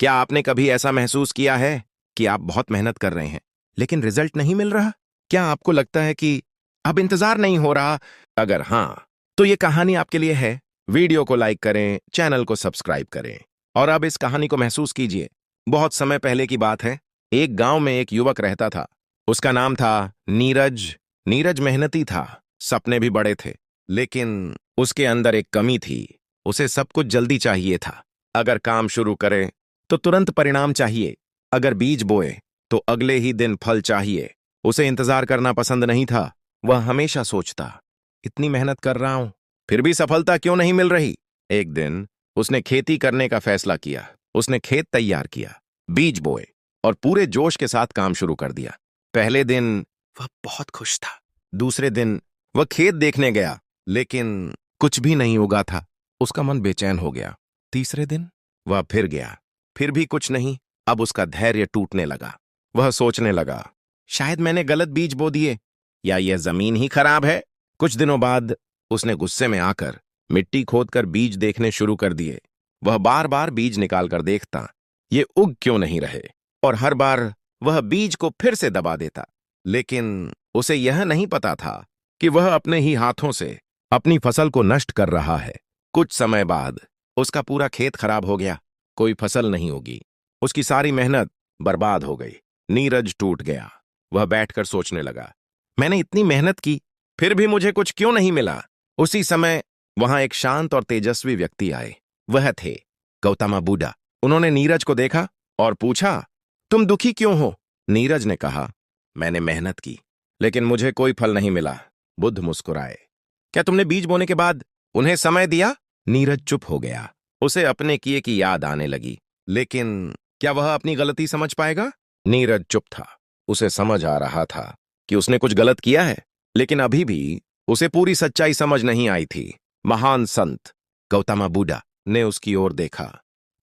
क्या आपने कभी ऐसा महसूस किया है कि आप बहुत मेहनत कर रहे हैं लेकिन रिजल्ट नहीं मिल रहा? क्या आपको लगता है कि अब इंतजार नहीं हो रहा? अगर हाँ, तो ये कहानी आपके लिए है। वीडियो को लाइक करें, चैनल को सब्सक्राइब करें और अब इस कहानी को महसूस कीजिए। बहुत समय पहले की बात है। एक गांव में एक युवक रहता था। उसका नाम था नीरज। नीरज मेहनती था, सपने भी बड़े थे, लेकिन उसके अंदर एक कमी थी। उसे सब कुछ जल्दी चाहिए था। अगर काम शुरू करे तो तुरंत परिणाम चाहिए। अगर बीज बोए तो अगले ही दिन फल चाहिए। उसे इंतजार करना पसंद नहीं था। वह हमेशा सोचता, इतनी मेहनत कर रहा हूं, फिर भी सफलता क्यों नहीं मिल रही? एक दिन उसने खेती करने का फैसला किया। उसने खेत तैयार किया, बीज बोए और पूरे जोश के साथ काम शुरू कर दिया। पहले दिन वह बहुत खुश था। दूसरे दिन वह खेत देखने गया, लेकिन कुछ भी नहीं उगा था। उसका मन बेचैन हो गया। तीसरे दिन वह फिर गया, फिर भी कुछ नहीं। अब उसका धैर्य टूटने लगा। वह सोचने लगा, शायद मैंने गलत बीज बो दिए या यह जमीन ही खराब है। कुछ दिनों बाद उसने गुस्से में आकर मिट्टी खोदकर बीज देखने शुरू कर दिए। वह बार बार बीज निकालकर देखता, ये उग क्यों नहीं रहे, और हर बार वह बीज को फिर से दबा देता। लेकिन उसे यह नहीं पता था कि वह अपने ही हाथों से अपनी फसल को नष्ट कर रहा है। कुछ समय बाद उसका पूरा खेत खराब हो गया। कोई फसल नहीं उगी। उसकी सारी मेहनत बर्बाद हो गई। नीरज टूट गया। वह बैठकर सोचने लगा, मैंने इतनी मेहनत की, फिर भी मुझे कुछ क्यों नहीं मिला? उसी समय वहां एक शांत और तेजस्वी व्यक्ति आए। वह थे गौतम बुद्ध। उन्होंने नीरज को देखा और पूछा, तुम दुखी क्यों हो? नीरज ने कहा, मैंने मेहनत की, लेकिन मुझे कोई फल नहीं मिला। बुद्ध मुस्कुराए, क्या तुमने बीज बोने के बाद उन्हें समय दिया? नीरज चुप हो गया। उसे अपने किए की याद आने लगी, लेकिन क्या वह अपनी गलती समझ पाएगा? नीरज चुप था। उसे समझ आ रहा था कि उसने कुछ गलत किया है, लेकिन अभी भी उसे पूरी सच्चाई समझ नहीं आई थी। महान संत गौतम बुद्ध ने उसकी ओर देखा।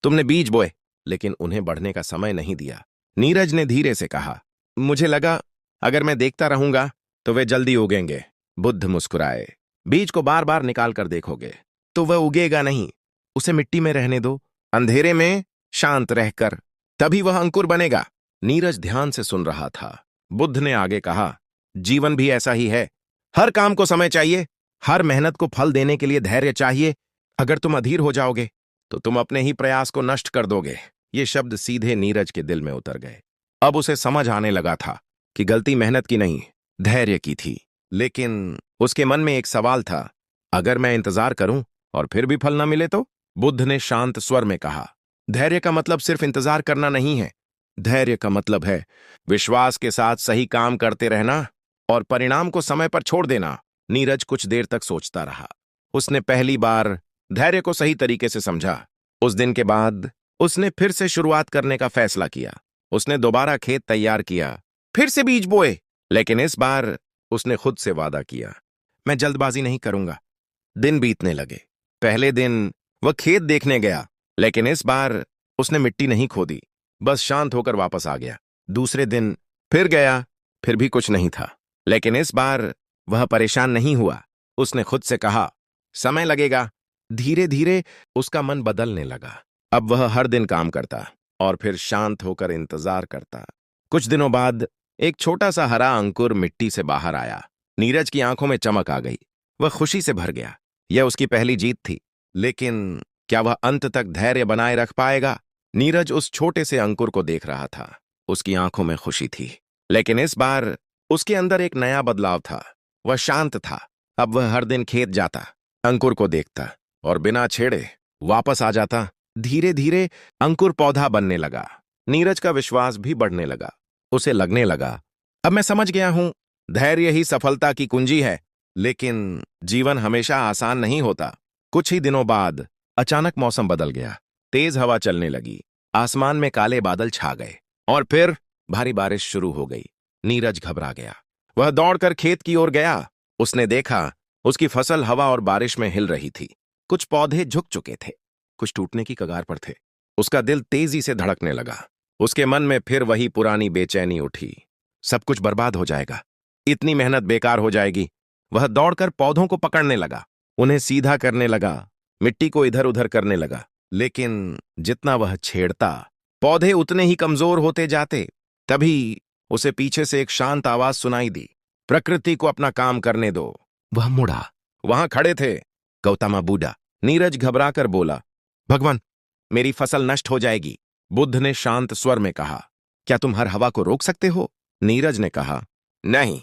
तुमने बीज बोए, लेकिन उन्हें बढ़ने का समय नहीं दिया। नीरज ने धीरे से कहा, मुझे लगा अगर मैं देखता रहूंगा तो वे जल्दी उगेंगे। बुद्ध मुस्कुराए, बीज को बार बार निकाल कर देखोगे तो वह उगेगा नहीं। उसे मिट्टी में रहने दो, अंधेरे में शांत रहकर, तभी वह अंकुर बनेगा। नीरज ध्यान से सुन रहा था। बुद्ध ने आगे कहा, जीवन भी ऐसा ही है। हर काम को समय चाहिए, हर मेहनत को फल देने के लिए धैर्य चाहिए। अगर तुम अधीर हो जाओगे तो तुम अपने ही प्रयास को नष्ट कर दोगे। ये शब्द सीधे नीरज के दिल में उतर गए। अब उसे समझ आने लगा था कि गलती मेहनत की नहीं, धैर्य की थी। लेकिन उसके मन में एक सवाल था, अगर मैं इंतजार करूं और फिर भी फल न मिले तो? बुद्ध ने शांत स्वर में कहा, धैर्य का मतलब सिर्फ इंतजार करना नहीं है। धैर्य का मतलब है विश्वास के साथ सही काम करते रहना और परिणाम को समय पर छोड़ देना। नीरज कुछ देर तक सोचता रहा। उसने पहली बार धैर्य को सही तरीके से समझा। उस दिन के बाद उसने फिर से शुरुआत करने का फैसला किया। उसने दोबारा खेत तैयार किया, फिर से बीज बोए, लेकिन इस बार उसने खुद से वादा किया, मैं जल्दबाजी नहीं करूंगा। दिन बीतने लगे। पहले दिन वह खेत देखने गया, लेकिन इस बार उसने मिट्टी नहीं खोदी, बस शांत होकर वापस आ गया। दूसरे दिन फिर गया, फिर भी कुछ नहीं था, लेकिन इस बार वह परेशान नहीं हुआ। उसने खुद से कहा, समय लगेगा। धीरे धीरे उसका मन बदलने लगा। अब वह हर दिन काम करता और फिर शांत होकर इंतजार करता। कुछ दिनों बाद एक छोटा सा हरा अंकुर मिट्टी से बाहर आया। नीरज की आंखों में चमक आ गई। वह खुशी से भर गया। यह उसकी पहली जीत थी, लेकिन क्या वह अंत तक धैर्य बनाए रख पाएगा? नीरज उस छोटे से अंकुर को देख रहा था। उसकी आंखों में खुशी थी, लेकिन इस बार उसके अंदर एक नया बदलाव था। वह शांत था। अब वह हर दिन खेत जाता, अंकुर को देखता और बिना छेड़े वापस आ जाता। धीरे धीरे अंकुर पौधा बनने लगा। नीरज का विश्वास भी बढ़ने लगा। उसे लगने लगा, अब मैं समझ गया हूं, धैर्य ही सफलता की कुंजी है। लेकिन जीवन हमेशा आसान नहीं होता। कुछ ही दिनों बाद अचानक मौसम बदल गया। तेज हवा चलने लगी। आसमान में काले बादल छा गए और फिर भारी बारिश शुरू हो गई। नीरज घबरा गया। वह दौड़कर खेत की ओर गया। उसने देखा, उसकी फसल हवा और बारिश में हिल रही थी। कुछ पौधे झुक चुके थे, कुछ टूटने की कगार पर थे। उसका दिल तेजी से धड़कने लगा। उसके मन में फिर वही पुरानी बेचैनी उठी। सब कुछ बर्बाद हो जाएगा, इतनी मेहनत बेकार हो जाएगी। वह दौड़कर पौधों को पकड़ने लगा, उन्हें सीधा करने लगा, मिट्टी को इधर उधर करने लगा। लेकिन जितना वह छेड़ता, पौधे उतने ही कमजोर होते जाते। तभी उसे पीछे से एक शांत आवाज सुनाई दी, प्रकृति को अपना काम करने दो। वह मुड़ा। वहां खड़े थे गौतमा बूढ़ा। नीरज घबराकर बोला, भगवान, मेरी फसल नष्ट हो जाएगी। बुद्ध ने शांत स्वर में कहा, क्या तुम हर हवा को रोक सकते हो? नीरज ने कहा, नहीं।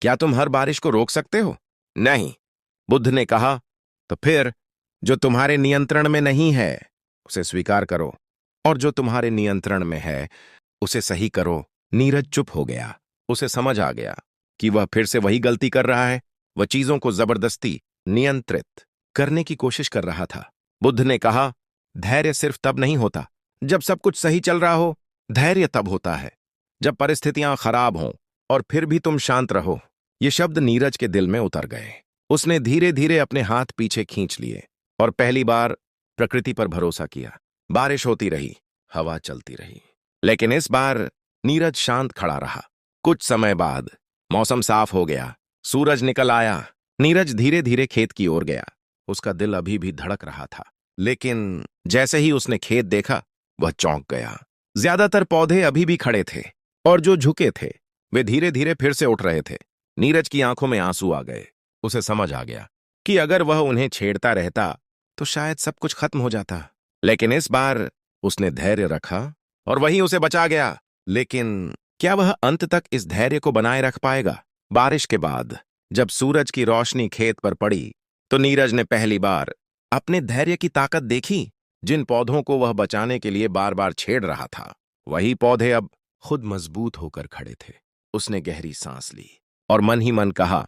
क्या तुम हर बारिश को रोक सकते हो? नहीं। बुद्ध ने कहा, तो फिर जो तुम्हारे नियंत्रण में नहीं है उसे स्वीकार करो, और जो तुम्हारे नियंत्रण में है उसे सही करो। नीरज चुप हो गया। उसे समझ आ गया कि वह फिर से वही गलती कर रहा है। वह चीजों को जबरदस्ती नियंत्रित करने की कोशिश कर रहा था। बुद्ध ने कहा, धैर्य सिर्फ तब नहीं होता जब सब कुछ सही चल रहा हो। धैर्य तब होता है जब परिस्थितियां खराब हों और फिर भी तुम शांत रहो। ये शब्द नीरज के दिल में उतर गए। उसने धीरे धीरे अपने हाथ पीछे खींच लिए और पहली बार प्रकृति पर भरोसा किया। बारिश होती रही, हवा चलती रही, लेकिन इस बार नीरज शांत खड़ा रहा। कुछ समय बाद मौसम साफ हो गया, सूरज निकल आया। नीरज धीरे धीरे खेत की ओर गया। उसका दिल अभी भी धड़क रहा था, लेकिन जैसे ही उसने खेत देखा वह चौंक गया। ज्यादातर पौधे अभी भी खड़े थे और जो झुके थे वे धीरे धीरे फिर से उठ रहे थे। नीरज की आंखों में आंसू आ गए। उसे समझ आ गया कि अगर वह उन्हें छेड़ता रहता तो शायद सब कुछ खत्म हो जाता, लेकिन इस बार उसने धैर्य रखा और वही उसे बचा गया। लेकिन क्या वह अंत तक इस धैर्य को बनाए रख पाएगा? बारिश के बाद जब सूरज की रोशनी खेत पर पड़ी तो नीरज ने पहली बार अपने धैर्य की ताकत देखी। जिन पौधों को वह बचाने के लिए बार बार छेड़ रहा था, वही पौधे अब खुद मजबूत होकर खड़े थे। उसने गहरी सांस ली और मन ही मन कहा,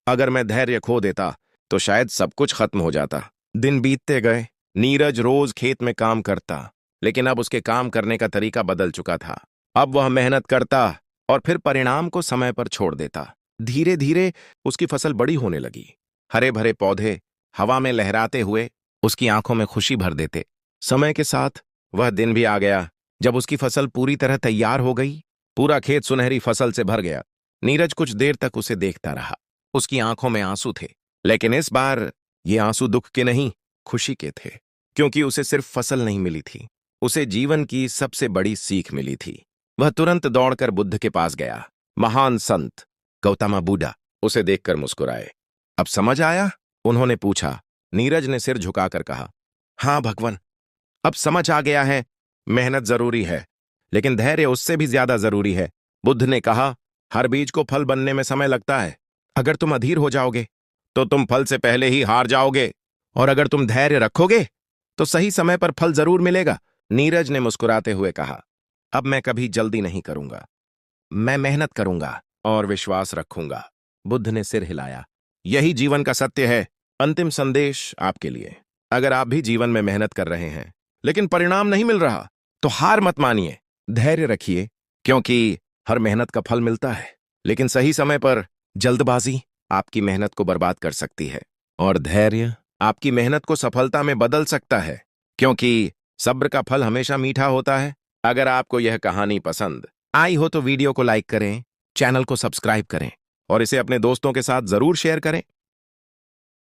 अगर मैं धैर्य खो देता तो शायद सब कुछ खत्म हो जाता। दिन बीतते गए। नीरज रोज खेत में काम करता, लेकिन अब उसके काम करने का तरीका बदल चुका था। अब वह मेहनत करता और फिर परिणाम को समय पर छोड़ देता। धीरे धीरे उसकी फसल बड़ी होने लगी। हरे भरे पौधे हवा में लहराते हुए उसकी आंखों में खुशी भर देते। समय के साथ वह दिन भी आ गया जब उसकी फसल पूरी तरह तैयार हो गई। पूरा खेत सुनहरी फसल से भर गया। नीरज कुछ देर तक उसे देखता रहा। उसकी आंखों में आंसू थे, लेकिन इस बार ये आंसू दुख के नहीं, खुशी के थे, क्योंकि उसे सिर्फ फसल नहीं मिली थी, उसे जीवन की सबसे बड़ी सीख मिली थी। वह तुरंत दौड़कर बुद्ध के पास गया। महान संत गौतमा बूढ़ा उसे देखकर मुस्कुराए। अब समझ आया? उन्होंने पूछा। नीरज ने सिर झुकाकर कहा, हां भगवान, अब समझ आ गया है। मेहनत जरूरी है, लेकिन धैर्य उससे भी ज्यादा जरूरी है। बुद्ध ने कहा, हर बीज को फल बनने में समय लगता है। अगर तुम अधीर हो जाओगे तो तुम फल से पहले ही हार जाओगे, और अगर तुम धैर्य रखोगे तो सही समय पर फल जरूर मिलेगा। नीरज ने मुस्कुराते हुए कहा, अब मैं कभी जल्दी नहीं करूंगा। मैं मेहनत करूंगा और विश्वास रखूंगा। बुद्ध ने सिर हिलाया। यही जीवन का सत्य है। अंतिम संदेश आपके लिए, अगर आप भी जीवन में मेहनत कर रहे हैं लेकिन परिणाम नहीं मिल रहा तो हार मत मानिए, धैर्य रखिए, क्योंकि हर मेहनत का फल मिलता है। लेकिन सही समय पर जल्दबाजी आपकी मेहनत को बर्बाद कर सकती है, और धैर्य आपकी मेहनत को सफलता में बदल सकता है, क्योंकि सब्र का फल हमेशा मीठा होता है। अगर आपको यह कहानी पसंद आई हो तो वीडियो को लाइक करें, चैनल को सब्सक्राइब करें और इसे अपने दोस्तों के साथ जरूर शेयर करें।